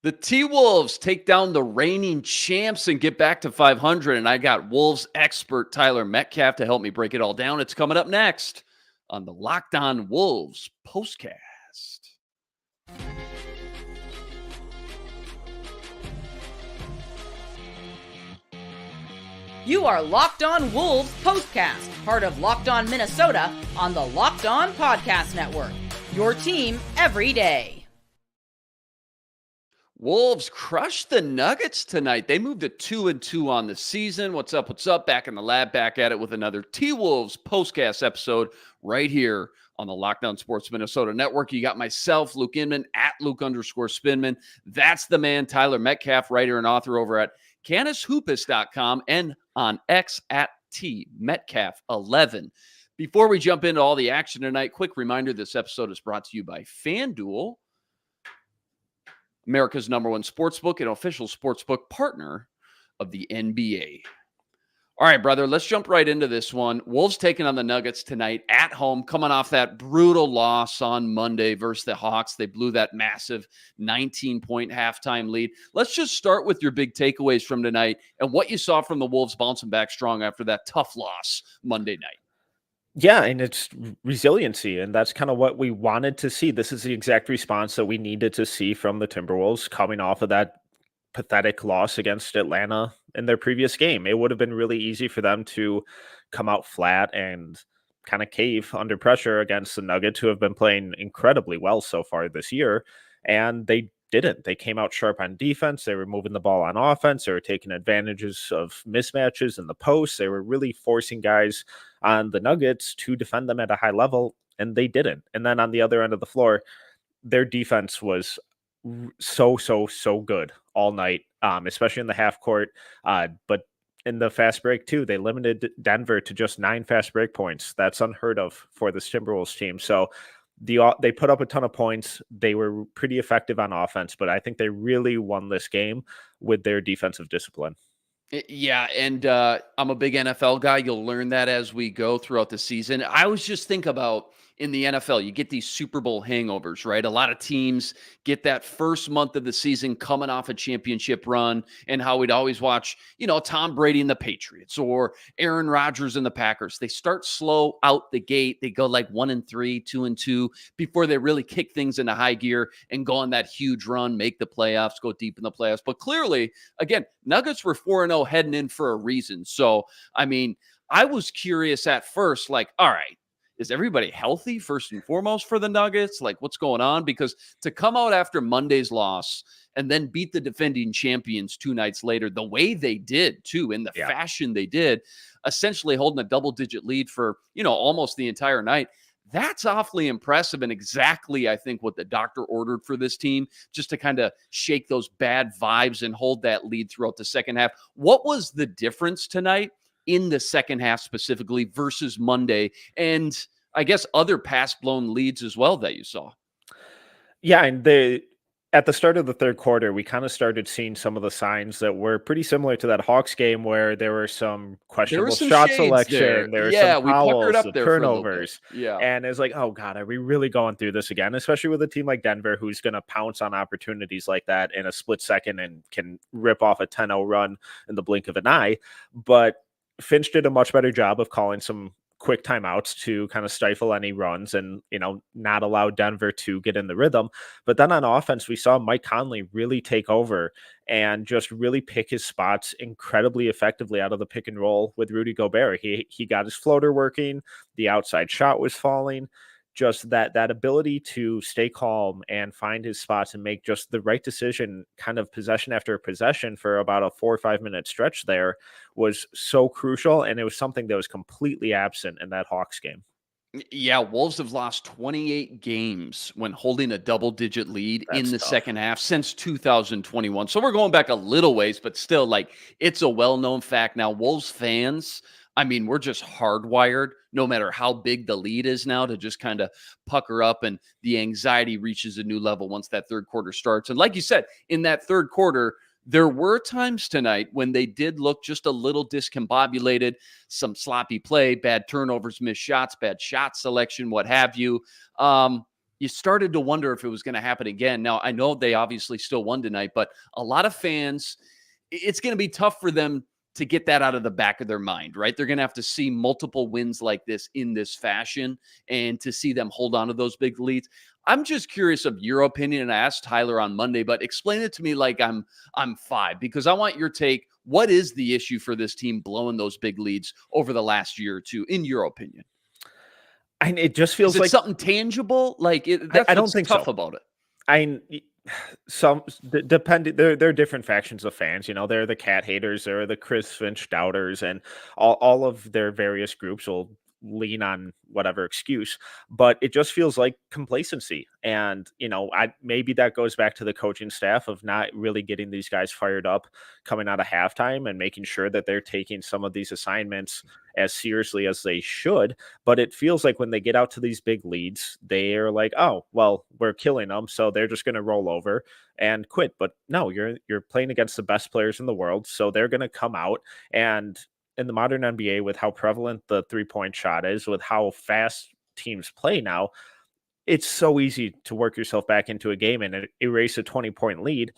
The T-Wolves take down the reigning champs and get back to 500. And I got Wolves expert Tyler Metcalf to help me break it all down. It's coming up next on the Locked On Wolves POSTCAST. You are Locked On Wolves POSTCAST, part of Locked On Minnesota on the Locked On Podcast Network. Your team every day. Wolves crushed the Nuggets tonight. They moved to 2-2 on the season. What's up? What's up? Back in the lab, back at it with another T-Wolves POSTCAST episode right here on the Locked On Sports Minnesota Network. You got myself, Luke Inman, at Luke_Spinman. That's the man, Tyler Metcalf, writer and author over at CanisHoopus.com and on X at TMetcalf11. Before we jump into all the action tonight, quick reminder, this episode is brought to you by FanDuel, America's #1 sportsbook and official sportsbook partner of the NBA. All right, brother, let's jump right into this one. Wolves taking on the Nuggets tonight at home, coming off that brutal loss on Monday versus the Hawks. They blew that massive 19-point halftime lead. Let's just start with your big takeaways from tonight and what you saw from the Wolves bouncing back strong after that tough loss Monday night. Yeah, and it's resiliency, and that's kind of what we wanted to see. This is the exact response that we needed to see from the Timberwolves coming off of that pathetic loss against Atlanta in their previous game. It would have been really easy for them to come out flat and kind of cave under pressure against the Nuggets, who have been playing incredibly well so far this year, and they didn't. They came out sharp on defense. They were moving the ball on offense. They were taking advantages of mismatches in the post. They were really forcing guys on the Nuggets to defend them at a high level, and they didn't. And then on the other end of the floor, their defense was so good all night, especially in the half court. But in the fast break too, they limited Denver to just 9 fast break points. That's unheard of for this Timberwolves team. So they put up a ton of points. They were pretty effective on offense, but I think they really won this game with their defensive discipline. Yeah, and I'm a big NFL guy. You'll learn that as we go throughout the season. I always just think about in the NFL, you get these Super Bowl hangovers, right? A lot of teams get that first month of the season coming off a championship run, and how we'd always watch, Tom Brady and the Patriots or Aaron Rodgers and the Packers. They start slow out the gate. They go like 1-3, 2-2 before they really kick things into high gear and go on that huge run, make the playoffs, go deep in the playoffs. But clearly, again, Nuggets were 4-0 heading in for a reason. So, I mean, I was curious at first, like, all right, is everybody healthy first and foremost for the Nuggets? Like, what's going on? Because to come out after Monday's loss and then beat the defending champions 2 nights later, the way they did too, in the fashion they did, essentially holding a double-digit lead for, almost the entire night. That's awfully impressive and exactly, I think, what the doctor ordered for this team, just to kind of shake those bad vibes and hold that lead throughout the second half. What was the difference tonight in the second half specifically versus Monday, and I guess other past blown leads as well that you saw? Yeah, and at the start of the third quarter, we kind of started seeing some of the signs that were pretty similar to that Hawks game, where there were some questionable shot selection. There were some fouls, the turnovers. Yeah. And it's like, oh God, are we really going through this again? Especially with a team like Denver, who's going to pounce on opportunities like that in a split second and can rip off a 10-0 run in the blink of an eye. But Finch did a much better job of calling some quick timeouts to kind of stifle any runs and, not allow Denver to get in the rhythm. But then on offense, we saw Mike Conley really take over and just really pick his spots incredibly effectively out of the pick and roll with Rudy Gobert. He got his floater working. The outside shot was falling. Just that ability to stay calm and find his spots and make just the right decision, kind of possession after possession for about a 4 or 5 minute stretch there, was so crucial. And it was something that was completely absent in that Hawks game. Yeah, Wolves have lost 28 games when holding a double-digit lead in the second half since 2021. So we're going back a little ways, but still, like, it's a well-known fact now. Wolves fans, I mean, we're just hardwired, no matter how big the lead is now, to just kind of pucker up, and the anxiety reaches a new level once that third quarter starts. And like you said, in that third quarter, there were times tonight when they did look just a little discombobulated, some sloppy play, bad turnovers, missed shots, bad shot selection, what have you. you started to wonder if it was going to happen again. Now, I know they obviously still won tonight, but a lot of fans, it's going to be tough for them to get that out of the back of their mind, right? They're going to have to see multiple wins like this in this fashion and to see them hold on to those big leads. I'm just curious of your opinion, and I asked Tyler on Monday, but explain it to me like I'm 5, because I want your take. What is the issue for this team blowing those big leads over the last year or two, in your opinion? And it just Is feels it like something tangible? Like that's I don't what's think tough so. about it. I some depending there are different factions of fans. There are the cat haters, there are the Chris Finch doubters, and all of their various groups will lean on whatever excuse. But it just feels like complacency, and I maybe that goes back to the coaching staff of not really getting these guys fired up coming out of halftime and making sure that they're taking some of these assignments as seriously as they should. But it feels like when they get out to these big leads, they are like, oh, well, we're killing them, so they're just going to roll over and quit. But no, you're playing against the best players in the world, so they're going to come out. And in the modern NBA, with how prevalent the 3-point shot is, with how fast teams play now, it's so easy to work yourself back into a game and erase a 20-point lead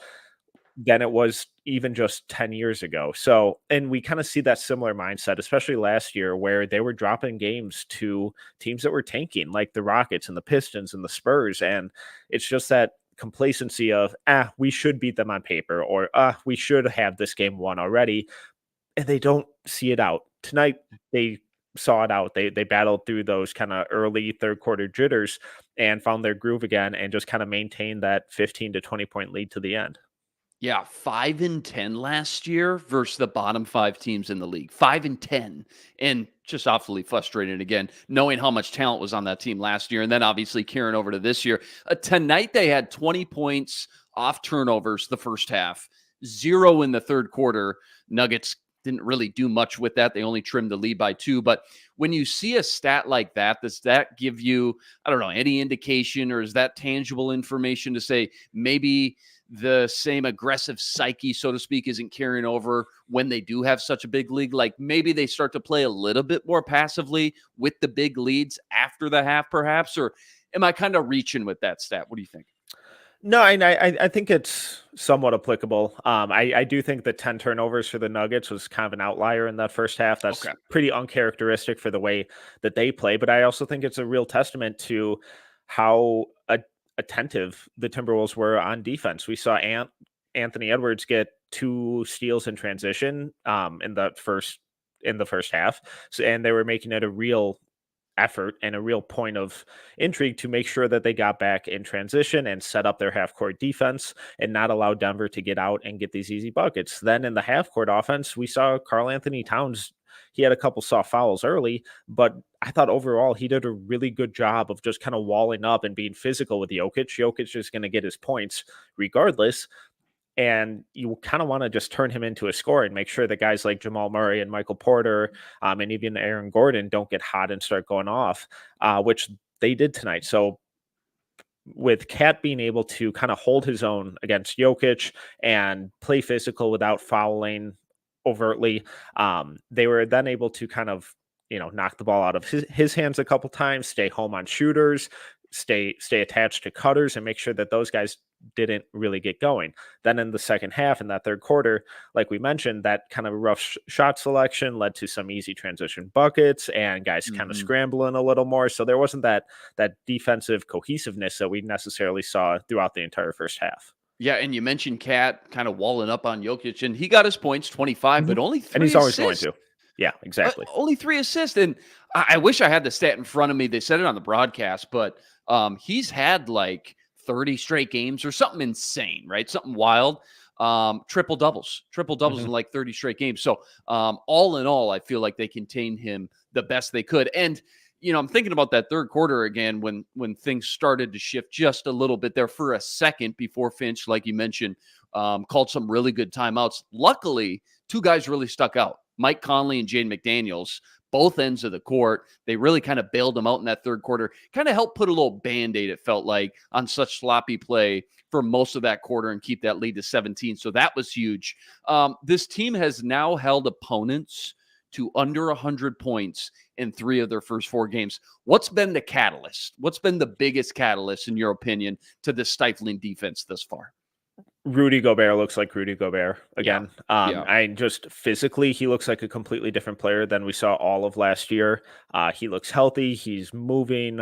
than it was even just 10 years ago. So, and we kind of see that similar mindset, especially last year, where they were dropping games to teams that were tanking, like the Rockets and the Pistons and the Spurs. And it's just that complacency of, we should beat them on paper, or we should have this game won already. And they don't see it out. Tonight, they saw it out. They battled through those kind of early third quarter jitters and found their groove again and just kind of maintained that 15 to 20 point lead to the end. Yeah, 5-10 last year versus the bottom 5 teams in the league. 5-10, and just awfully frustrated again, knowing how much talent was on that team last year, and then obviously carrying over to this year. Tonight they had 20 points off turnovers the first half, 0 in the third quarter. Nuggets didn't really do much with that. They only trimmed the lead by 2. But when you see a stat like that, does that give you, I don't know, any indication, or is that tangible information to say maybe the same aggressive psyche, so to speak, isn't carrying over when they do have such a big league? Like maybe they start to play a little bit more passively with the big leads after the half, perhaps? Or am I kind of reaching with that stat? What do you think? No, I think it's somewhat applicable. I do think the 10 turnovers for the Nuggets was kind of an outlier in that first half. That's Okay. pretty uncharacteristic for the way that they play. But I also think it's a real testament to how attentive the Timberwolves were on defense. We saw Anthony Edwards get 2 steals in transition in the first half, and they were making it a real effort and a real point of intrigue to make sure that they got back in transition and set up their half-court defense and not allow Denver to get out and get these easy buckets. Then in the half-court offense, we saw Karl Anthony Towns. He had a couple soft fouls early, but I thought overall he did a really good job of just kind of walling up and being physical with Jokic. Jokic is going to get his points regardless. And you kind of want to just turn him into a scorer and make sure that guys like Jamal Murray and Michael Porter and even Aaron Gordon don't get hot and start going off, which they did tonight. So with Cat being able to kind of hold his own against Jokic and play physical without fouling overtly, they were then able to kind of knock the ball out of his hands a couple times, stay home on shooters, stay attached to cutters, and make sure that those guys didn't really get going. Then in the second half, in that third quarter, like we mentioned, that kind of rough shot selection led to some easy transition buckets and guys kind of scrambling a little more. So there wasn't that defensive cohesiveness that we necessarily saw throughout the entire first half. Yeah, and you mentioned Cat kind of walling up on Jokic, and he got his points, 25, but only 3 and he's always assists. going to. Yeah, exactly. Only 3 assists. And I wish I had the stat in front of me. They said it on the broadcast, but he's had like 30 straight games or something insane, right? Something wild. Triple doubles in like 30 straight games. So all in all, I feel like they contained him the best they could. And I'm thinking about that third quarter again when things started to shift just a little bit there for a second before Finch, like you mentioned, called some really good timeouts. Luckily, 2 guys really stuck out. Mike Conley and Jaden McDaniels, both ends of the court. They really kind of bailed them out in that third quarter, kind of helped put a little Band-Aid, it felt like, on such sloppy play for most of that quarter and keep that lead to 17. So that was huge. This team has now held opponents to under 100 points in 3 of their first 4 games. What's been the catalyst? What's been the biggest catalyst, in your opinion, to this stifling defense thus far? Rudy Gobert looks like Rudy Gobert Yeah. again. Yeah. I just physically, he looks like a completely different player than we saw all of last year. He looks healthy. He's moving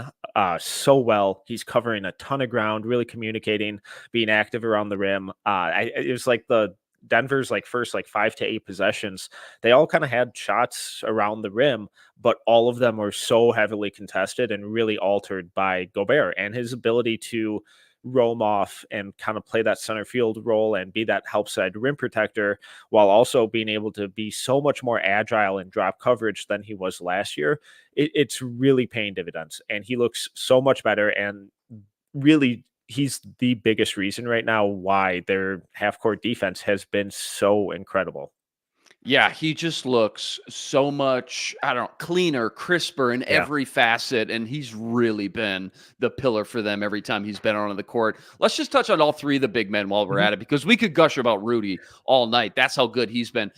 so well. He's covering a ton of ground, really communicating, being active around the rim. It was like the Denver's like first like 5 to 8 possessions. They all kind of had shots around the rim, but all of them were so heavily contested and really altered by Gobert and his ability to roam off and kind of play that center field role and be that help side rim protector while also being able to be so much more agile in drop coverage than he was last year. It's really paying dividends and he looks so much better. And really, he's the biggest reason right now why their half court defense has been so incredible. Yeah, he just looks so much, I don't know, cleaner, crisper in Yeah. every facet, and he's really been the pillar for them every time he's been on the court. Let's just touch on all 3 of the big men while we're at it, because we could gush about Rudy all night. That's how good he's been.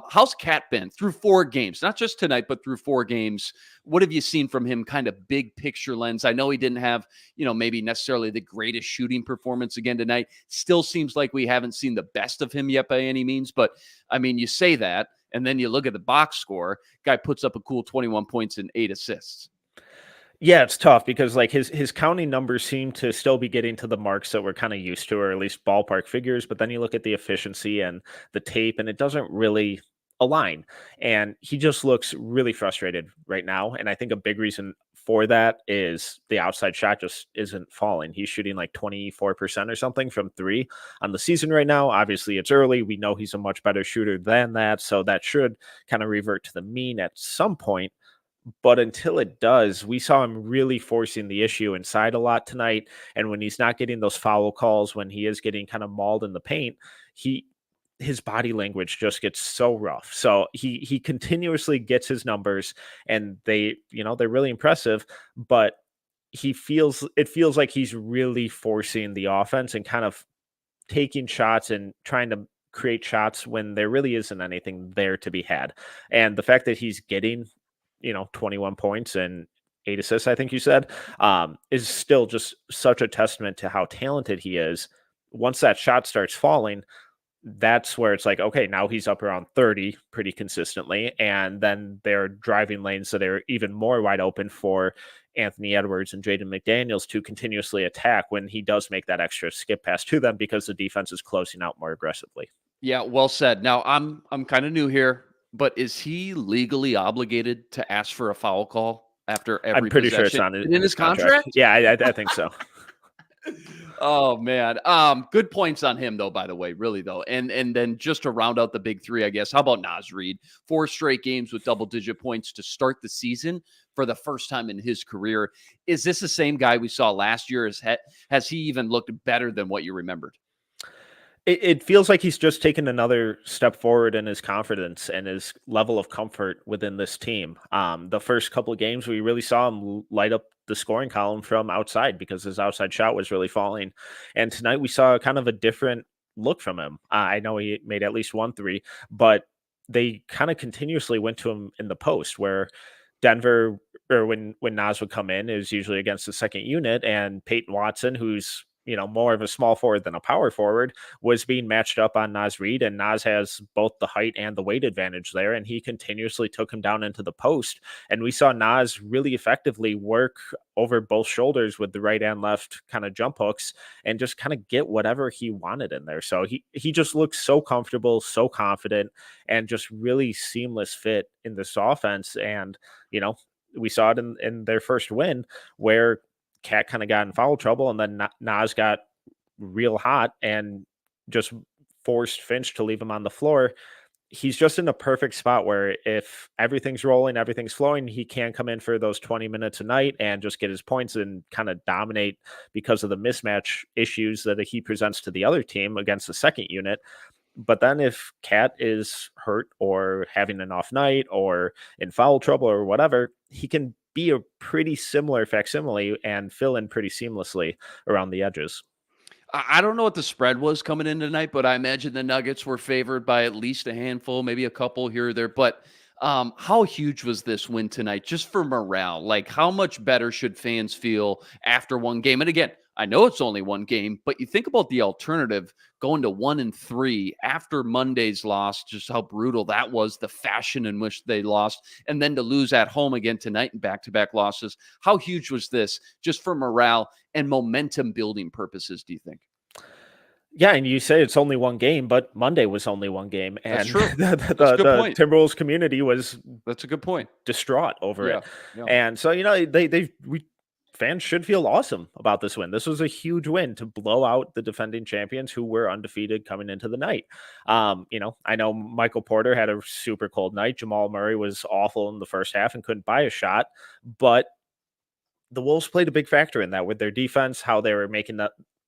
How's Cat been through 4 games? Not just tonight, but through 4 games. What have you seen from him, kind of big picture lens? I know he didn't have, maybe necessarily the greatest shooting performance again tonight. Still seems like we haven't seen the best of him yet by any means, but I mean, you say that, and then you look at the box score, guy puts up a cool 21 points and 8 assists. Yeah, it's tough because like his counting numbers seem to still be getting to the marks that we're kind of used to, or at least ballpark figures. But then you look at the efficiency and the tape, and it doesn't really align. And he just looks really frustrated right now. And I think a big reason for that is the outside shot just isn't falling. He's shooting like 24% or something from 3 on the season right now. Obviously, it's early. We know he's a much better shooter than that. So that should kind of revert to the mean at some point. But until it does, we saw him really forcing the issue inside a lot tonight. And when he's not getting those foul calls, when he is getting kind of mauled in the paint, his body language just gets so rough. So he continuously gets his numbers and they're really impressive, but it feels like he's really forcing the offense and kind of taking shots and trying to create shots when there really isn't anything there to be had. And the fact that he's getting 21 points and 8 assists, I think you said, is still just such a testament to how talented he is. Once that shot starts falling, that's where it's like, okay, now he's up around 30 pretty consistently. And then they're driving lanes that are even more wide open for Anthony Edwards and Jaden McDaniels to continuously attack when he does make that extra skip pass to them because the defense is closing out more aggressively. Yeah, well said. Now I'm kind of new here, but is he legally obligated to ask for a foul call after every I'm pretty possession? sure it's on in his contract? Yeah, I think so. Oh man. Good points on him though, by the way, really though. And then just to round out the big 3, I guess. How about Naz Reid? 4 straight games with double-digit points to start the season for the first time in his career. Is this the same guy we saw last year? Has he even looked better than what you remembered? It feels like he's just taken another step forward in his confidence and his level of comfort within this team. The first couple of games, we really saw him light up the scoring column from outside because his outside shot was really falling. And tonight we saw kind of a different look from him. I know he made at least 1 3, but they kind of continuously went to him in the post where Denver, or when Naz would come in, is usually against the second unit, and Peyton Watson, who's more of a small forward than a power forward, was being matched up on Naz Reid, and Naz has both the height and the weight advantage there, and he continuously took him down into the post. And we saw Naz really effectively work over both shoulders with the right and left kind of jump hooks and just kind of get whatever he wanted in there. So he just looks so comfortable, so confident, and just really seamless fit in this offense. And, we saw it in their first win where Cat kind of got in foul trouble, and then Naz got real hot and just forced Finch to leave him on the floor. He's just in a perfect spot where if everything's rolling, everything's flowing, he can come in for those 20 minutes a night and just get his points and kind of dominate because of the mismatch issues that he presents to the other team against the second unit. But then if Cat is hurt or having an off night or in foul trouble or whatever, he can be a pretty similar facsimile and fill in pretty seamlessly around the edges. I don't know what the spread was coming in tonight, but I imagine the Nuggets were favored by at least a handful, maybe a couple here or there. But How huge was this win tonight just for morale? Like, how much better should fans feel after one game? And again, I know it's only one game, but you think about the alternative going to 1-3 after Monday's loss, just how brutal that was, the fashion in which they lost, and then to lose at home again tonight in back-to-back losses. How huge was this just for morale and momentum building purposes, do you think? Yeah, and you say it's only one game, but Monday was only one game, That's and true. That's a good the point. Timberwolves community was That's a good point. distraught over Yeah. it. Yeah. And so, we fans should feel awesome about this win. This was a huge win to blow out the defending champions who were undefeated coming into the night. I know Michael Porter had a super cold night. Jamal Murray was awful in the first half and couldn't buy a shot, but the Wolves played a big factor in that with their defense, how they were making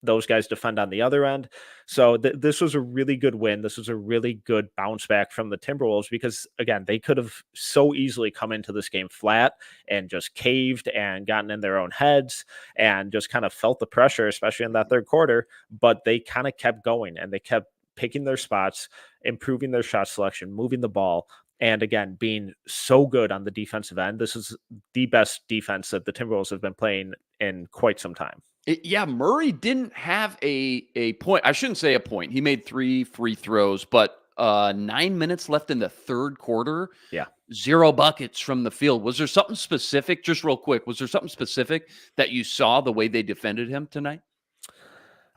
those guys defend on the other end. So this was a really good win. This was a really good bounce back from the Timberwolves because, again, they could have so easily come into this game flat and just caved and gotten in their own heads and just kind of felt the pressure, especially in that third quarter. But they kind of kept going and they kept picking their spots, improving their shot selection, moving the ball. And again, being so good on the defensive end. This is the best defense that the Timberwolves have been playing in quite some time. Yeah, Murray didn't have a point. I shouldn't say a point. He made 3 free throws, but 9 minutes left in the third quarter. Yeah. 0 buckets from the field. Was there something specific, just real quick, was there something specific that you saw the way they defended him tonight?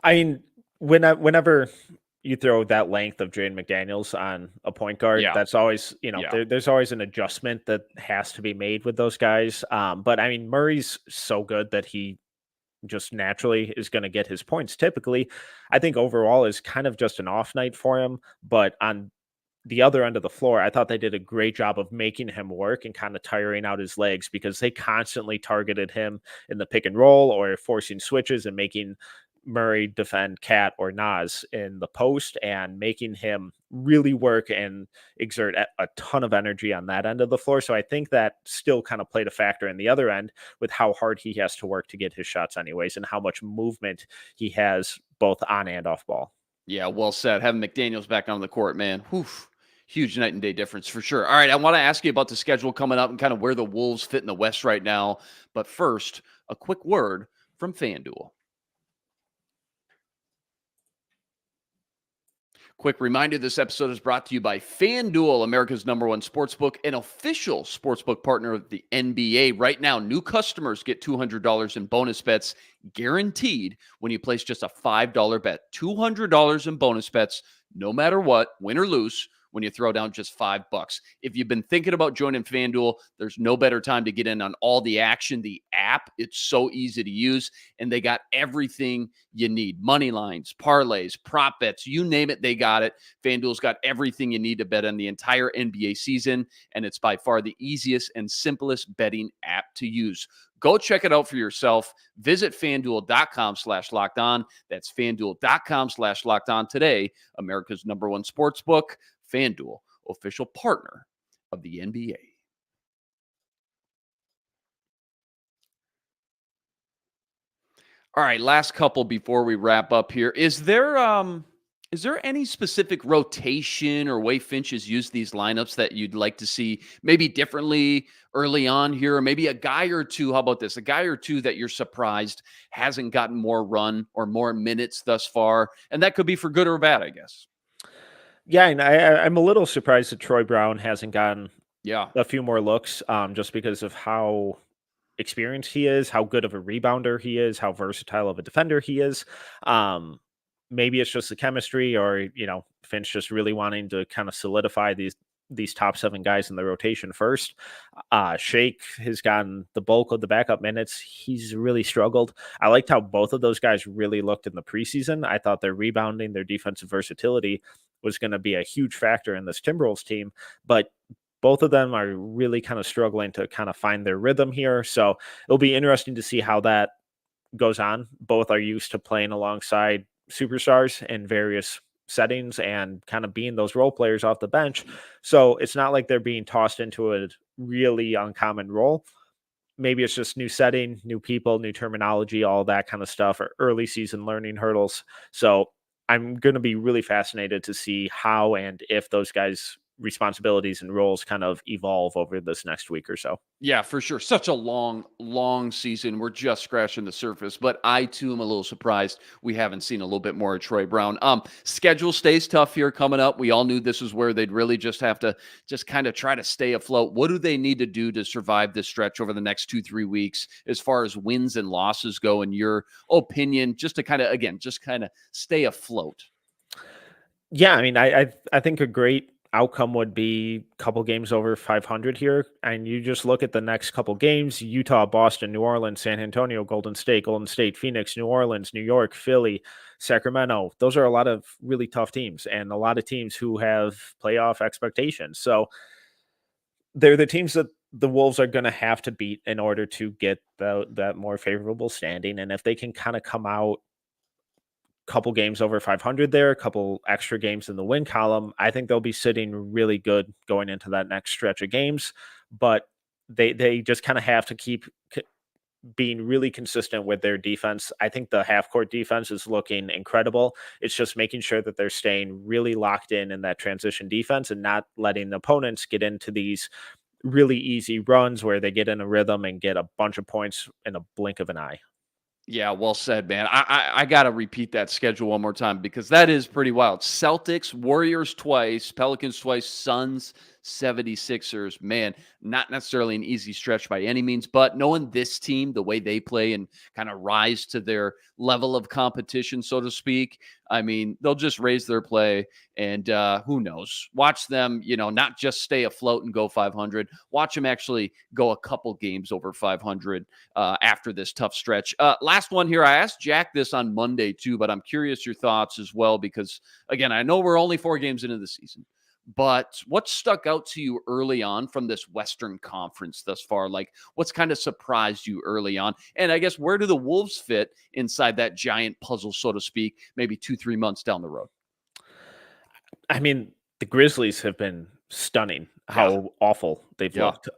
I mean, whenever you throw that length of Jaden McDaniels on a point guard, Yeah. that's always, Yeah. there's always an adjustment that has to be made with those guys. But I mean, Murray's so good that he just naturally is going to get his points typically. I think overall is kind of just an off night for him, but on the other end of the floor, I thought they did a great job of making him work and kind of tiring out his legs because they constantly targeted him in the pick and roll or forcing switches and making Murray defend Cat or Nas in the post and making him really work and exert a ton of energy on that end of the floor. So I think that still kind of played a factor in the other end with how hard he has to work to get his shots anyways and how much movement he has both on and off ball. Yeah, well said. Having McDaniels back on the court, man. Whew. Huge night and day difference for sure. All right, I want to ask you about the schedule coming up and kind of where the Wolves fit in the West right now. But first, a quick word from FanDuel. Quick reminder, this episode is brought to you by FanDuel, America's #1 sportsbook, an official sportsbook partner of the NBA. Right now, new customers get $200 in bonus bets guaranteed when you place just a $5 bet. $200 in bonus bets, no matter what, win or lose, when you throw down just $5. If you've been thinking about joining FanDuel, there's no better time to get in on all the action. The app, it's so easy to use, and they got everything you need. Money lines, parlays, prop bets, you name it, they got it. FanDuel's got everything you need to bet on the entire NBA season, and it's by far the easiest and simplest betting app to use. Go check it out for yourself. Visit FanDuel.com/lockedon. That's FanDuel.com/lockedon today. America's #1 sportsbook. FanDuel, official partner of the NBA. All right, last couple before we wrap up here. Is there any specific rotation or way Finch has used these lineups that you'd like to see maybe differently early on here? Or maybe a guy or two, how about this? A guy or two that you're surprised hasn't gotten more run or more minutes thus far. And that could be for good or bad, I guess. Yeah, and I'm a little surprised that Troy Brown hasn't gotten a few more looks just because of how experienced he is, how good of a rebounder he is, how versatile of a defender he is. Maybe it's just the chemistry or, Finch just really wanting to kind of solidify these top 7 guys in the rotation first. Shake has gotten the bulk of the backup minutes. He's really struggled. I liked how both of those guys really looked in the preseason. I thought their rebounding, their defensive versatility was going to be a huge factor in this Timberwolves team, but both of them are really kind of struggling to kind of find their rhythm here. So it'll be interesting to see how that goes on. Both are used to playing alongside superstars in various settings and kind of being those role players off the bench. So it's not like they're being tossed into a really uncommon role. Maybe it's just new setting, new people, new terminology, all that kind of stuff, or early season learning hurdles. So I'm going to be really fascinated to see how and if those guys responsibilities and roles kind of evolve over this next week or so. Yeah, for sure. Such a long season. We're just scratching the surface, but I too am a little surprised we haven't seen a little bit more of Troy Brown. Schedule stays tough here coming up. We all knew this is where they'd really just have to just kind of try to stay afloat. What do they need to do to survive this stretch over the next 2-3 weeks as far as wins and losses go, in your opinion, just to kind of, again, just kind of stay afloat? Yeah, I mean, I think a great outcome would be a couple games over 500 here, and you just look at the next couple games: Utah, Boston, New Orleans, San Antonio, Golden State, Phoenix, New Orleans, New York, Philly, Sacramento. Those are a lot of really tough teams, and a lot of teams who have playoff expectations. So they're the teams that the Wolves are going to have to beat in order to get that more favorable standing. And if they can kind of come out couple games over 500 there, a couple extra games in the win column, I think they'll be sitting really good going into that next stretch of games. But they just kind of have to keep being really consistent with their defense. I think the half court defense is looking incredible. It's just making sure that they're staying really locked in that transition defense and not letting the opponents get into these really easy runs where they get in a rhythm and get a bunch of points in a blink of an eye. Yeah, well said, man. I got to repeat that schedule one more time because that is pretty wild. Celtics, Warriors twice, Pelicans twice, Suns, 76ers. Man, not necessarily an easy stretch by any means, but knowing this team, the way they play and kind of rise to their level of competition, so to speak, I mean, they'll just raise their play and who knows? Watch them, not just stay afloat and go 500. Watch them actually go a couple games over 500 after this tough stretch. Last one here. I asked Jack this on Monday too, but I'm curious your thoughts as well because, again, I know we're only 4 games into the season. But what stuck out to you early on from this Western Conference thus far? Like, what's kind of surprised you early on? And I guess where do the Wolves fit inside that giant puzzle, so to speak, maybe 2-3 months down the road? I mean, the Grizzlies have been stunning how Yeah. awful they've Yeah. looked.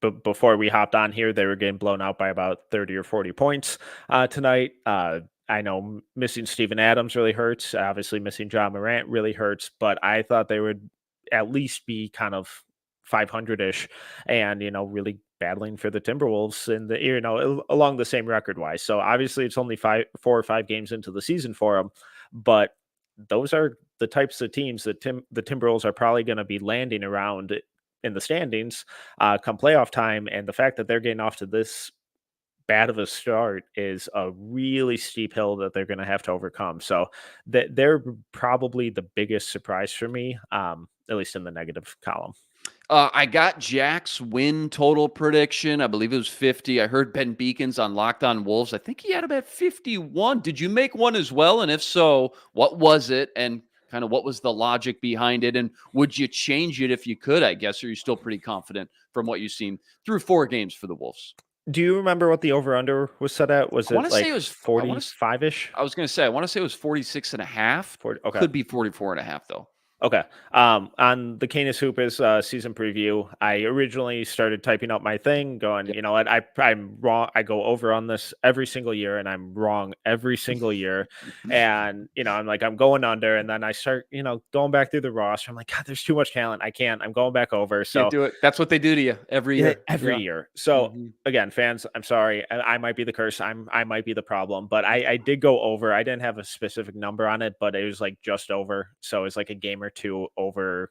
But before we hopped on here, they were getting blown out by about 30 or 40 points tonight. I know missing Steven Adams really hurts. Obviously, missing John Morant really hurts. But I thought they would at least be kind of 500-ish and, really battling for the Timberwolves and along the same record wise. So obviously it's only 4 or 5 games into the season for them, but those are the types of teams that the Timberwolves are probably going to be landing around in the standings come playoff time. And the fact that they're getting off to this bad of a start is a really steep hill that they're going to have to overcome. So they're probably the biggest surprise for me, at least in the negative column. I got Jack's win total prediction. I believe it was 50. I heard Ben Beacons on Locked On Wolves. I think he had about 51. Did you make one as well? And if so, what was it? And kind of what was the logic behind it? And would you change it if you could, I guess? Or are you still pretty confident from what you've seen through 4 games for the Wolves? Do you remember what the over-under was set at? Was I it want to like say it was 45-ish? I was going to say, I want to say it was 46 and a half. 40, okay. Could be 44 and a half, though. Okay. On the Canis Hoopus season preview, I originally started typing out my thing, going, you know what, I'm wrong. I go over on this every single year, and I'm wrong every single year. And I'm like, I'm going under, and then I start, going back through the roster. I'm like, God, there's too much talent. I can't. I'm going back over. So can't do it. That's what they do to you every year. Every year. So again, fans, I'm sorry. I might be the curse. I might be the problem. But I did go over. I didn't have a specific number on it, but it was like just over. So it's like a game or 2 over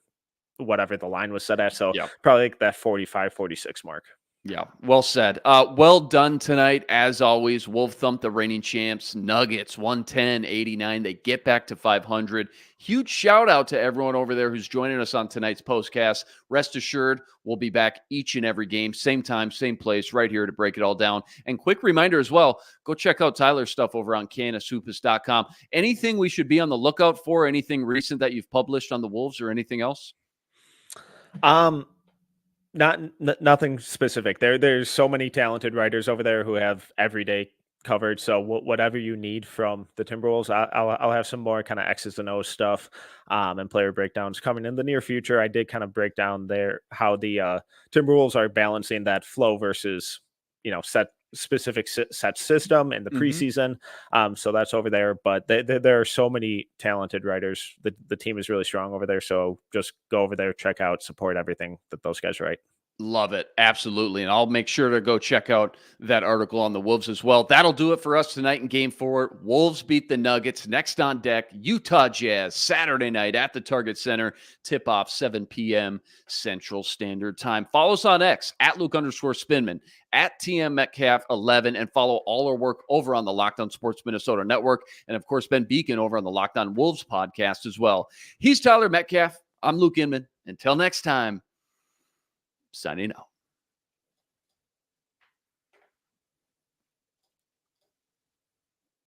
whatever the line was set at. So probably like that 45, 46 mark. Yeah, well said. Well done tonight, as always. Wolf thump the reigning champs, Nuggets, 110-89. They get back to 500. Huge shout out to everyone over there who's joining us on tonight's postcast. Rest assured, we'll be back each and every game, same time, same place, right here to break it all down. And quick reminder as well, go check out Tyler's stuff over on canishoopus.com. Anything we should be on the lookout for? Anything recent that you've published on the Wolves or anything else? Nothing specific. There's so many talented writers over there who have every day covered. So whatever you need from the Timberwolves, I'll have some more kind of X's and O's stuff and player breakdowns coming in the near future. I did kind of break down how the Timberwolves are balancing that flow versus specific set system in the preseason. So that's over there. But there are so many talented writers. The team is really strong over there. So just go over there, check out, support everything that those guys write. Love it. Absolutely. And I'll make sure to go check out that article on the Wolves as well. That'll do it for us tonight in Game 4. Wolves beat the Nuggets. Next on deck, Utah Jazz, Saturday night at the Target Center. Tip-off 7 p.m. Central Standard Time. Follow us on X, at Luke_Spinman, at TM Metcalf 11, and follow all our work over on the Locked On Sports Minnesota Network. And, of course, Ben Beacon over on the Locked On Wolves podcast as well. He's Tyler Metcalf. I'm Luke Inman. Until next time, signing out.